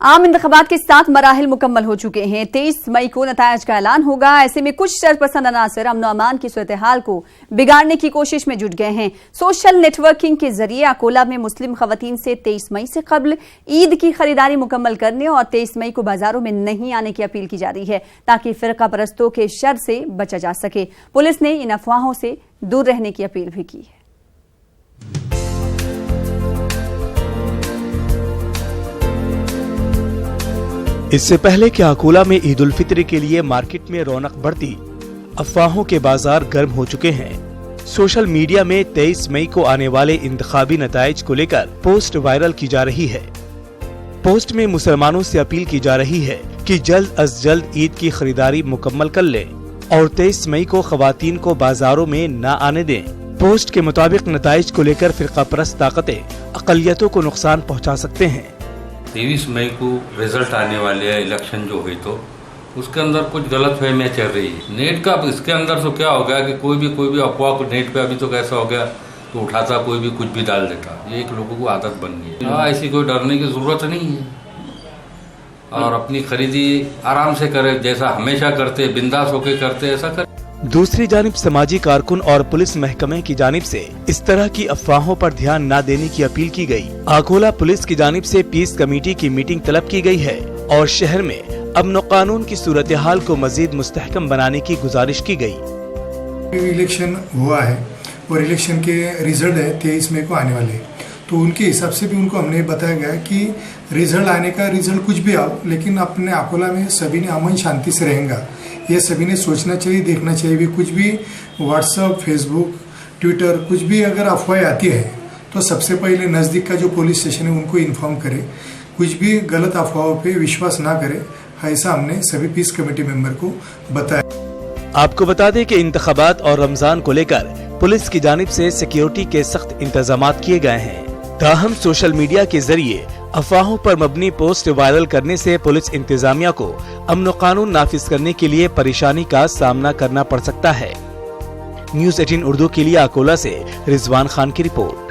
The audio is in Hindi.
आम इंतखाबात के 7 मराहिल मुकम्मल हो चुके हैं। 23 मई को नतायज का ऐलान होगा। ऐसे में कुछ शरपसंद अनासर अमन अमान की सूरत हाल को बिगाड़ने की कोशिश में जुट गए हैं। सोशल नेटवर्किंग के जरिए अकोला में मुस्लिम खवातीन से 23 मई से कबल ईद की खरीदारी मुकम्मल करने और 23 मई को बाजारों में नहीं आने की अपील की जा रही है ताकि फिरका परस्तों के शर से बचा जा सके। पुलिस ने इन अफवाहों से दूर रहने की अपील भी की है। इससे पहले कि अकोला में ईद उल फित्र के लिए मार्केट में रौनक बढ़ती, अफवाहों के बाजार गर्म हो चुके हैं। सोशल मीडिया में 23 मई को आने वाले इंतखाबी नताइज को लेकर पोस्ट वायरल की जा रही है। पोस्ट में मुसलमानों से अपील की जा रही है कि जल्द अज जल्द ईद की खरीदारी मुकम्मल कर लें और 23 मई को खवातीन को बाजारों में न आने दें। पोस्ट के मुताबिक नताइज को लेकर फिरका परस्त ताकतें अक़लियतों को नुकसान पहुँचा सकते हैं। 23 मई को रिजल्ट आने वाले हैं इलेक्शन जो हुई, तो उसके अंदर कुछ गलतफहमियां चल रही है। नेट का इसके अंदर तो क्या हो गया कि कोई भी अफवाह को नेट पे अभी तो कैसा हो गया तो उठाता कोई भी कुछ भी डाल देता। ये एक लोगों को आदत बन गई है। ऐसी कोई डरने की जरूरत नहीं है और अपनी खरीदी आराम से करे, जैसा हमेशा करते, बिंदास होके करते, ऐसा करे। दूसरी जानिब समाजी कारकुन और पुलिस महकमे की जानिब से इस तरह की अफवाहों पर ध्यान न देने की अपील की गई। अकोला पुलिस की जानिब से पीस कमेटी की मीटिंग तलब की गई है और शहर में अमन कानून की सूरत हाल को मजीद मुस्तहकम बनाने की गुजारिश की गई। इलेक्शन हुआ है और इलेक्शन के रिजल्ट है 23 मई को आने वाले, तो उनके हिसाब से भी उनको हमने बताया गया कि रिजल्ट आने का रिजल्ट कुछ भी आओ, लेकिन अपने अकोला में सभी ने अमन शांति से रहेगा। ये सभी ने सोचना चाहिए, देखना चाहिए भी। कुछ भी व्हाट्सएप, फेसबुक, ट्विटर कुछ भी अगर अफवाह आती है तो सबसे पहले नज़दीक का जो पुलिस स्टेशन है उनको इन्फॉर्म करे। कुछ भी गलत अफवाहों पे विश्वास ना करे, ऐसा हमने सभी पीस कमेटी मेंबर को बताया। आपको बता दें कि इंतखाबात और रमजान को लेकर पुलिस की जानिब से सिक्योरिटी के सख्त इंतजामात किए गए हैं। ताहम सोशल मीडिया के जरिए अफवाहों पर मबनी पोस्ट वायरल करने से पुलिस इंतजामिया को अमन कानून नाफिज करने के लिए परेशानी का सामना करना पड़ सकता है। न्यूज़ 18 उर्दू के लिए अकोला से रिजवान खान की रिपोर्ट।